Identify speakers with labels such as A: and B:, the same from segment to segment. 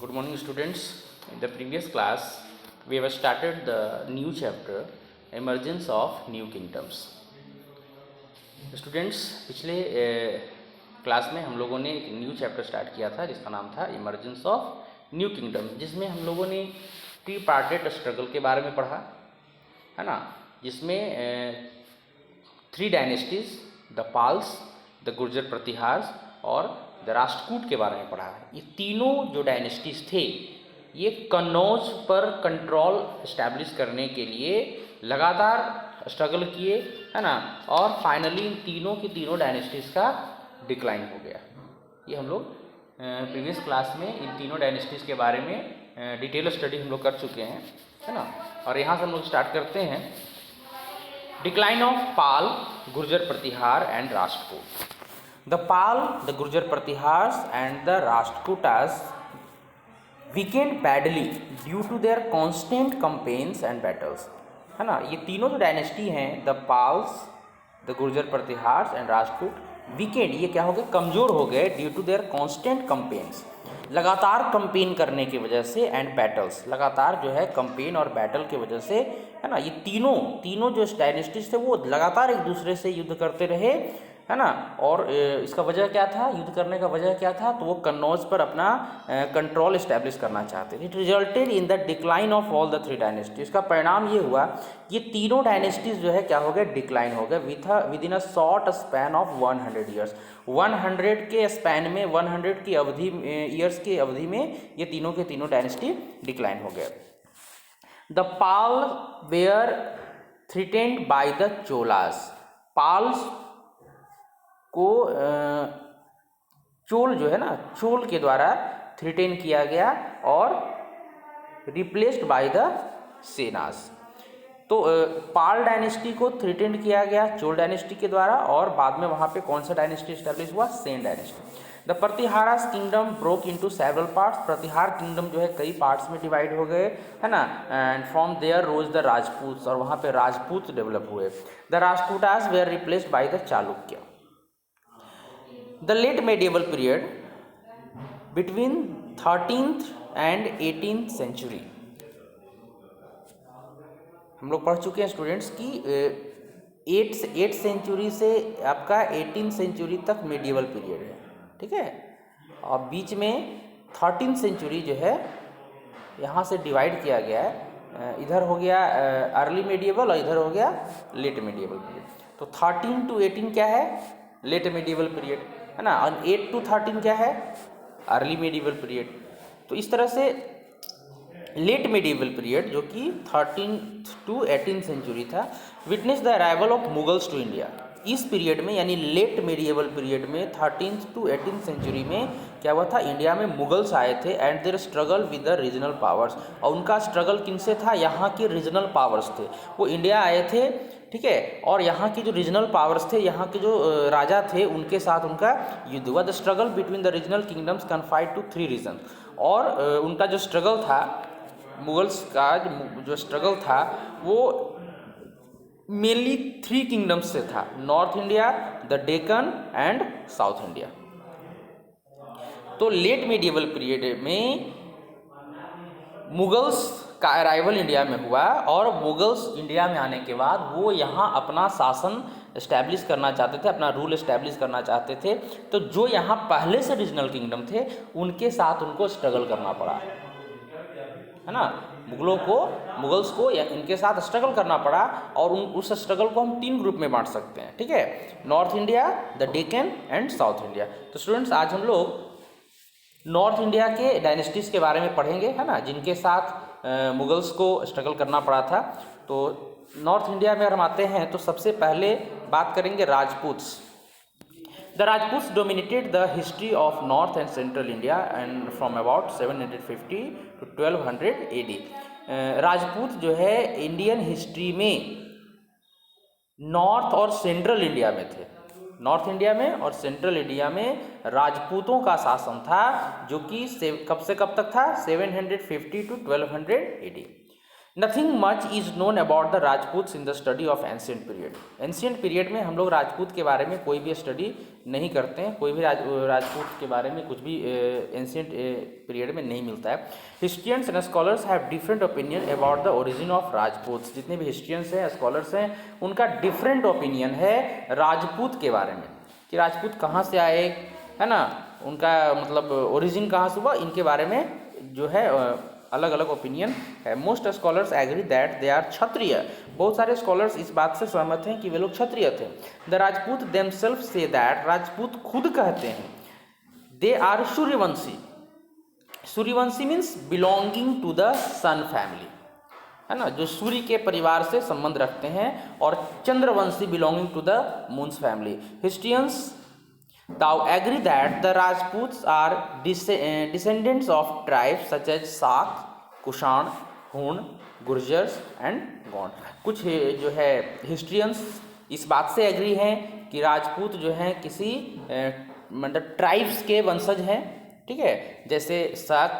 A: Good morning, students. In the previous class, we have started the new chapter, Emergence of New Kingdoms. Students, पिछले class में हम लोगों ने एक new chapter start किया था जिसका नाम था इमर्जेंस ऑफ न्यू किंगडम, जिसमें हम लोगों ने ट्री पार्टेड स्ट्रगल के बारे में पढ़ा है ना, जिसमें 3 dynasties, the Palas, the Gurjara प्रतिहार्स और द राष्ट्रकूट के बारे में पढ़ा है। ये तीनों जो डायनेस्टीज थे ये कन्नौज पर कंट्रोल इस्टेब्लिश करने के लिए लगातार स्ट्रगल किए है ना, और फाइनली इन तीनों की तीनों डायनेस्टीज का डिक्लाइन हो गया। ये हम लोग प्रीवियस क्लास में इन तीनों डायनेस्टीज के बारे में डिटेल स्टडी हम लोग कर चुके हैं है ना। और यहाँ से हम लोग स्टार्ट करते हैं decline of Pal, Gurjara Pratihara and Rashtrakuta. The Pal, the Gurjar Pratihars and the Rashtrakutas weakened badly due to their constant campaigns and battles, है ना। ये तीनों जो डायनेस्टी हैं, the Palas, the Gurjara Pratiharas and Rashtrakuta, weakened, ये क्या हो गए, कमज़ोर हो गए due to their constant campaigns, लगातार कंपेन करने की वजह से, एंड बैटल्स, लगातार जो है कंपेन और बैटल की वजह से, है ना। ये तीनों जो डायनेस्टीज थे वो लगातार एक दूसरे से युद्ध करते रहे है ना। और इसका वजह क्या था, युद्ध करने का वजह क्या था, तो वो कन्नौज पर अपना कंट्रोल इस्टेब्लिश करना चाहते थे। It resulted in the decline of all the 3 dynasties. इसका परिणाम ये हुआ, ये तीनों डायनेस्टीज जो है क्या हो गए, डिक्लाइन हो गए with in a short span of 100 years. 100 के स्पैन में, 100 की अवधि, ईयर्स की अवधि में ये तीनों के तीनों डायनेस्टी डिक्लाइन हो गए। The Pala were threatened by the Cholas. Palas को चोल जो है ना, चोल के द्वारा थ्रेटेन किया गया और रिप्लेस्ड बाय द सेनास। तो पाल डायनेस्टी को थ्रेटेन किया गया चोल डायनेस्टी के द्वारा, और बाद में वहाँ पे कौन सा डायनेस्टी एस्टेब्लिश हुआ, Sen dynasty. The Pratiharas kingdom broke into several parts. Pratihara kingdom जो है कई पार्ट्स में डिवाइड हो गए है ना, and from there rose the Rajput, और वहाँ पे राजपूत डेवलप हुए। The Rashtrakutas were replaced by the Chalukya. The late medieval period between 13th and 18th century, हम लोग पढ़ चुके हैं स्टूडेंट्स की 8th सेंचुरी से आपका 18th सेंचुरी तक मेडिएवल पीरियड है, ठीक है। और बीच में 13th सेंचुरी जो है यहाँ से डिवाइड किया गया है, इधर हो गया अर्ली मेडिएवल और इधर हो गया लेट मेडिएवल पीरियड। तो 13 to 18 क्या है, लेट मेडिएवल पीरियड है ना, और 8 to 13 क्या है, अर्ली मेडिएवल पीरियड। तो इस तरह से लेट मेडिएवल पीरियड जो कि 13th to 18th सेंचुरी था, witness the arrival of Mughals to India. इस पीरियड में यानी लेट मेडिएवल पीरियड में 13th to 18th सेंचुरी में क्या हुआ था, इंडिया में मुगल्स आए थे and their struggle with the regional powers. और उनका स्ट्रगल किनसे था, यहाँ के रीजनल पावर्स थे, वो इंडिया आए थे, ठीक है, और यहाँ के जो रीजनल पावर्स थे, यहाँ के जो राजा थे, उनके साथ उनका युद्ध हुआ। The struggle between the regional kingdoms confined to 3 region. और उनका जो स्ट्रगल था, मुगल्स का जो स्ट्रगल था वो मेनली 3 किंगडम्स से था, north India, the Deccan and south India. तो लेट मेडिएवल पीरियड में मुगल्स का अराइवल इंडिया में हुआ, और मुगल्स इंडिया में आने के बाद वो यहाँ अपना शासन इस्टेब्लिश करना चाहते थे, अपना रूल इस्टेब्लिश करना चाहते थे। तो जो यहाँ पहले से रीजनल किंगडम थे उनके साथ उनको स्ट्रगल करना पड़ा है ना। मुगल्स को इनके साथ स्ट्रगल करना पड़ा, और उस स्ट्रगल को हम 3 ग्रुप में बांट सकते हैं, ठीक है, north India, the Deccan and south India. तो स्टूडेंट्स आज हम लोग नॉर्थ इंडिया के डायनेस्टीज के बारे में पढ़ेंगे है ना, जिनके साथ मुगल्स को स्ट्रगल करना पड़ा था। तो नॉर्थ इंडिया में हम आते हैं तो सबसे पहले बात करेंगे Rajputs. The Rajputs dominated the history of north and central India and from about 750 to 1200 AD। Rajput जो है इंडियन हिस्ट्री में नॉर्थ और सेंट्रल इंडिया में थे, नॉर्थ इंडिया में और सेंट्रल इंडिया में राजपूतों का शासन था, जो कि कब से कब तक था, 750 to 1200 AD। Nothing much is known about the Rajputs in the study of ancient period. Ancient period में हम लोग राजपूत के बारे में कोई भी स्टडी नहीं करते हैं, कोई भी राजपूत के बारे में कुछ भी एंशियंट पीरियड में नहीं मिलता है। Historians and scholars have different opinion about the origin of Rajput. जितने भी हिस्ट्रियंस हैं, स्कॉलर्स हैं, उनका डिफरेंट ओपिनियन है राजपूत के बारे में कि राजपूत कहाँ से आए, है ना, उनका मतलब ओरिजिन कहाँ से हुआ, इनके बारे में जो है अलग अलग ओपिनियन है। Most scholars agree that they are Kshatriya. बहुत सारे स्कॉलर्स इस बात से सहमत हैं कि वे लोग क्षत्रिय थे। The Rajput themselves say that, Rajput खुद कहते हैं they are Suryavanshi. Suryavanshi means belonging to the sun family, है ना, जो सूर्य के परिवार से संबंध रखते हैं, और Chandravanshi belonging to the moon's family. Historians thou agree that the Rajputs are descendants of tribes such as Sak, Kushan, Hun, Gurjars and Gond। कुछ जो है हिस्ट्रियंस इस बात से एग्री हैं कि राजपूत जो हैं किसी मतलब ट्राइब्स के वंशज हैं, ठीक है, जैसे साक,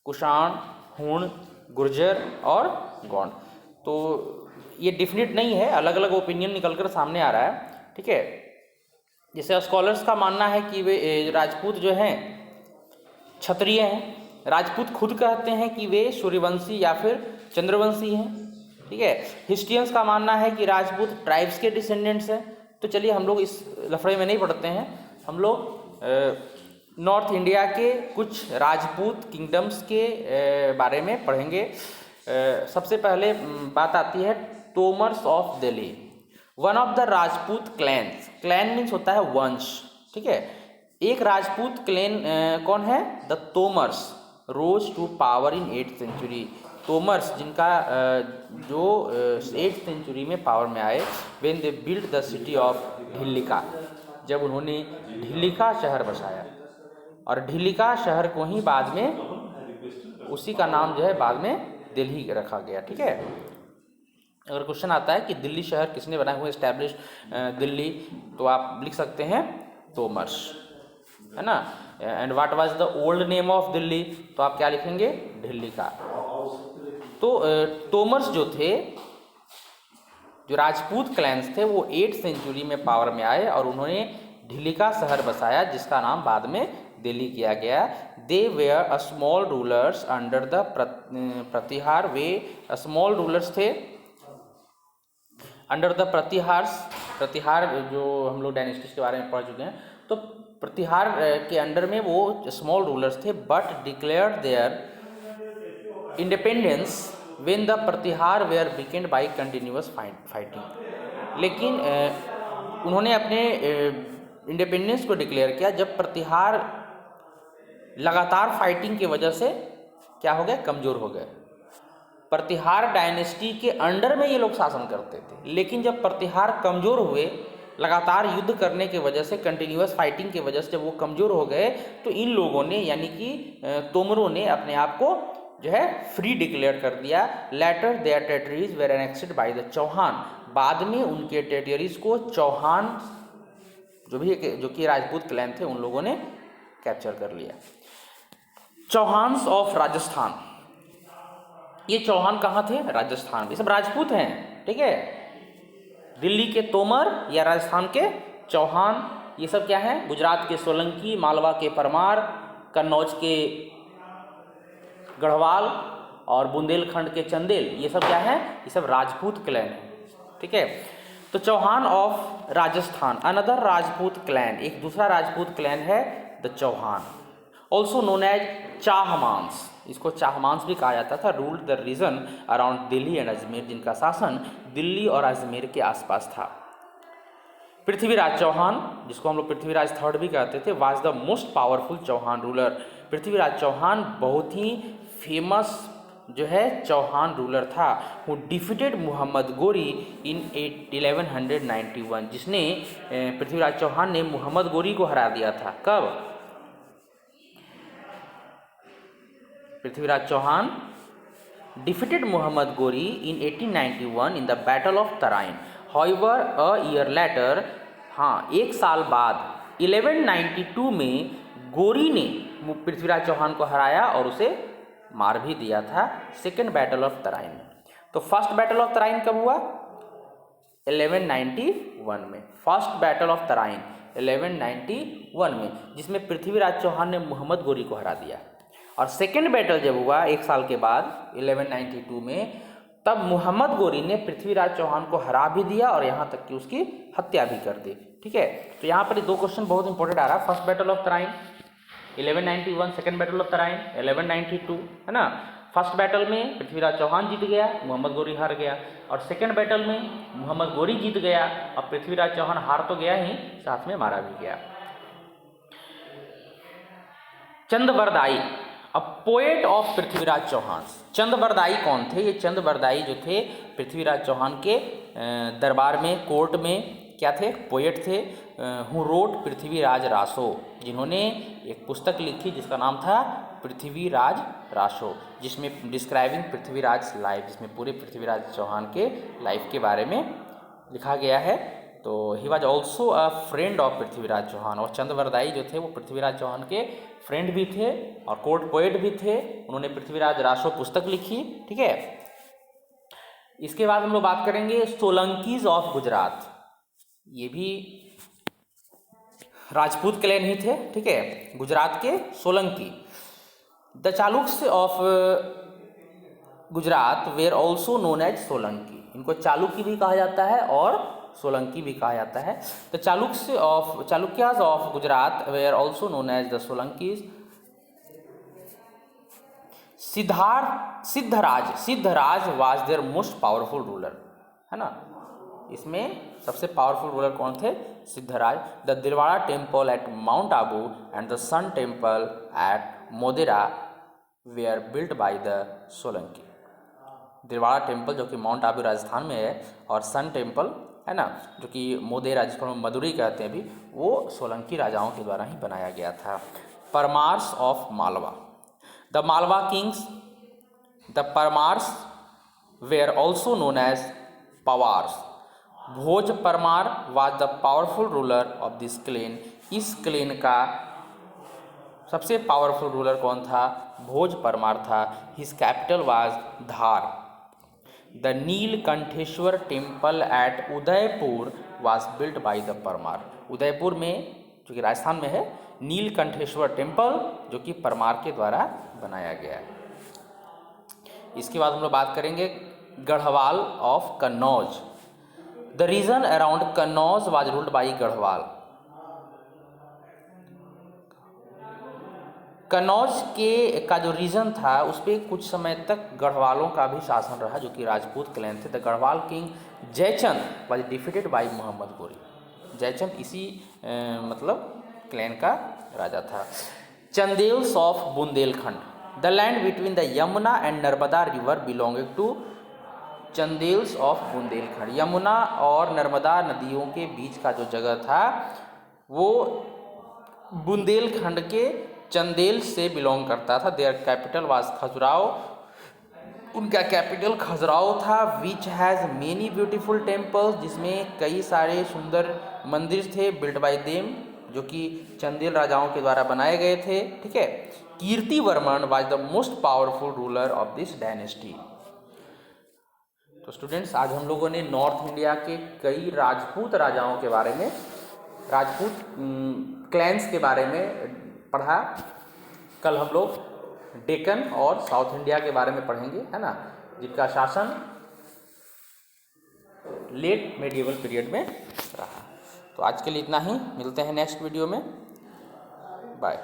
A: कुषाण, हुण, गुर्जर और गौंड। तो ये डिफिनिट नहीं है, अलग अलग ओपिनियन निकलकर सामने आ रहा है, ठीक है। जैसे स्कॉलर्स का मानना है कि वे राजपूत जो हैं क्षत्रिय हैं, राजपूत खुद कहते हैं कि वे सूर्यवंशी या फिर चंद्रवंशी हैं, ठीक है। हिस्ट्रियंस का मानना है कि राजपूत ट्राइब्स के डिसेंडेंट्स हैं। तो चलिए हम लोग इस लफड़े में नहीं पढ़ते हैं, हम लोग नॉर्थ इंडिया के कुछ राजपूत किंगडम्स के बारे में पढ़ेंगे। सबसे पहले बात आती है Tomars of Delhi. One of the Rajput clans, clan means होता है वंश, ठीक है। एक राजपूत क्लैन कौन है? The Tomars rose to power in 8th century. Tomars जिनका जो 8th सेंचुरी में पावर में आए, when they build the city of Dhillika, जब उन्होंने ढिल्लिका शहर बसाया, और ढिल्लिका शहर को ही बाद में उसी का नाम जो है बाद में दिल्ली रखा गया, ठीक है। अगर क्वेश्चन आता है कि दिल्ली शहर किसने बनाया हुआ, एस्टैब्लिश दिल्ली, तो आप लिख सकते हैं तोमर्स, है ना। And what was the old name of Delhi, तो आप क्या लिखेंगे? ढिल्लिका। तो तोमर्स जो थे, जो राजपूत क्लैंस थे, वो 8th सेंचुरी में पावर में आए और उन्होंने ढिल्लिका शहर बसाया, जिसका नाम बाद में दिल्ली किया गया। They were a small rulers under the Pratihara. वे स्मॉल रूलर्स थे अंडर द प्रतिहार्स। प्रतिहार जो हम लोग डायनेस्टीज के बारे में पढ़ चुके हैं, तो प्रतिहार के अंडर में वो स्मॉल रूलर्स थे, but declared their independence when the Pratihara were weakened by continuous fighting. लेकिन उन्होंने अपने इंडिपेंडेंस को डिक्लेयर किया जब प्रतिहार लगातार फाइटिंग की वजह से क्या हो गए? कमज़ोर हो गए। प्रतिहार डायनेस्टी के अंडर में ये लोग शासन करते थे, लेकिन जब प्रतिहार कमज़ोर हुए, लगातार युद्ध करने की वजह से, कंटिन्यूअस फाइटिंग की वजह से जब वो कमज़ोर हो गए, तो इन लोगों ने यानी कि तोमरों ने अपने आप को जो है फ्री डिक्लेयर कर दिया। Later their territories were annexed by the Chauhan. बाद में उनके टेरिटरीज को चौहान जो कि राजपूत क्लैन थे, उन लोगों ने कैप्चर कर लिया। चौहान्स ऑफ राजस्थान। ये चौहान कहाँ थे? राजस्थान। ये सब राजपूत हैं, ठीक है। दिल्ली के तोमर या राजस्थान के चौहान, ये सब क्या हैं? गुजरात के सोलंकी, मालवा के परमार, कन्नौज के गढ़वाल और बुंदेलखंड के चंदेल, ये सब क्या हैं? ये सब राजपूत क्लैन हैं, ठीक है। तो Chauhan of Rajasthan, another Rajput clan, एक दूसरा राजपूत क्लैन है the Chauhan, also known as Chahamanas. इसको चाहमांस भी कहा जाता था। Ruled the region around Delhi and Ajmer, जिनका शासन दिल्ली और अजमेर के आसपास था। पृथ्वीराज चौहान, जिसको हम लोग पृथ्वीराज थर्ड भी कहते थे, was the most powerful Chauhan ruler. Prithviraj Chauhan बहुत ही फेमस जो है चौहान रूलर था। Who defeated Mohammad Ghori in 1191, जिसने पृथ्वीराज चौहान ने मोहम्मद गोरी को हरा दिया था। कब? Prithviraj Chauhan defeated Muhammad Gori in 1891 in the Battle of Tarain. However, a year later, हाँ, एक साल बाद 1192 में गोरी ने पृथ्वीराज चौहान को हराया और उसे मार भी दिया था, सेकेंड बैटल ऑफ तराइन। तो फर्स्ट बैटल ऑफ तराइन कब हुआ? 1191 में। फर्स्ट बैटल ऑफ तराइन 1191 में, जिसमें पृथ्वीराज चौहान ने मोहम्मद गोरी को हरा दिया। और सेकेंड बैटल जब हुआ एक साल के बाद 1192 में, तब मोहम्मद गोरी ने पृथ्वीराज चौहान को हरा भी दिया और यहाँ तक कि उसकी हत्या भी कर दी। ठीक है, तो यहाँ पर 2 क्वेश्चन बहुत इंपॉर्टेंट आ रहा है। First battle of Tarain 1191, second battle of Tarain 1192, है ना। फर्स्ट बैटल में पृथ्वीराज चौहान जीत गया, मोहम्मद गोरी हार गया। और सेकेंड बैटल में मोहम्मद गोरी जीत गया और पृथ्वीराज चौहान हार तो गया ही, साथ में मारा भी गया। चंदबरदाई, अब पोएट ऑफ पृथ्वीराज चौहान। चंदबरदाई कौन थे? ये चंदबरदाई जो थे पृथ्वीराज चौहान के दरबार में, कोर्ट में क्या थे? पोएट थे। हु रोट पृथ्वीराज रासो, जिन्होंने एक पुस्तक लिखी जिसका नाम था पृथ्वीराज रासो, जिसमें डिस्क्राइबिंग पृथ्वीराज लाइफ, जिसमें पूरे पृथ्वीराज चौहान के लाइफ के बारे में लिखा गया है। तो he was also a friend of Prithviraj Chauhan. और चंदबरदाई जो थे वो पृथ्वीराज चौहान के फ्रेंड भी थे और कोर्ट पोएट भी थे। उन्होंने पृथ्वीराज रासो पुस्तक लिखी। ठीक है, इसके बाद हम लोग बात करेंगे सोलंकीज ऑफ गुजरात। ये भी राजपूत क्लैन ही थे। ठीक है, गुजरात के Solanki. The Chalukya of Gujarat were also known as Solanki. इनको चालुक्य भी कहा जाता है और सोलंकी भी कहा जाता है। The Chalukyas of Gujarat were also known as the Solankis. Siddharaj was their most powerful ruler, है ना। इसमें सबसे पावरफुल रूलर कौन थे? Siddharaj. The Dilwara temple at Mount Abu and the sun temple at Modhera were built by the Solanki. Dilwara temple जो कि माउंट आबू राजस्थान में है, और सन टेम्पल, है ना, जो कि मोदेरा, जिसको हम मदुरई कहते हैं अभी, वो सोलंकी राजाओं के द्वारा ही बनाया गया था। Parmars of Malwa. The Malwa kings, the Parmars were also known as Pawars. Bhoj Parmar was the powerful ruler of this clan. इस क्लेन का सबसे पावरफुल रूलर कौन था? भोज परमार था। His capital was Dhar. The Neelkantheshwar temple at Udaipur was built by the Parmar. Udaipur में, जो कि राजस्थान में है, नीलकंठेश्वर टेम्पल जो कि परमार के द्वारा बनाया गया है। इसके बाद हम लोग बात करेंगे Garhwal of Kannauj. The region around Kannauj was ruled by Garhwal. Kannauj का जो रीजन था उस पर कुछ समय तक गढ़वालों का भी शासन रहा, जो कि राजपूत क्लैन थे। The Garhwal king Jaichand was defeated by Mohammad Ghori. Jaichand इसी मतलब क्लैन का राजा था। Chandels of Bundelkhand. The land between the Yamuna and Narmada river belonging to Chandels of Bundelkhand. Yamuna और नर्मदा नदियों के बीच का जो जगह था वो बुंदेलखंड के चंदेल से बिलोंग करता था। Their capital was Khajuraho. उनका कैपिटल खजुराहो था। Which has many beautiful temples, जिसमें कई सारे सुंदर मंदिर थे। बिल्ट बाय देम, जो कि चंदेल राजाओं के द्वारा बनाए गए थे। ठीक है, Kirtivarman was the most powerful ruler of this dynasty. तो स्टूडेंट्स, आज हम लोगों ने नॉर्थ इंडिया के कई राजपूत राजाओं के बारे में, राजपूत क्लैंस के बारे में पढ़ा। कल हम लोग डेक्कन और साउथ इंडिया के बारे में पढ़ेंगे, है ना, जिनका शासन लेट मेडिएवल पीरियड में रहा। तो आज के लिए इतना ही, मिलते हैं नेक्स्ट वीडियो में। बाय।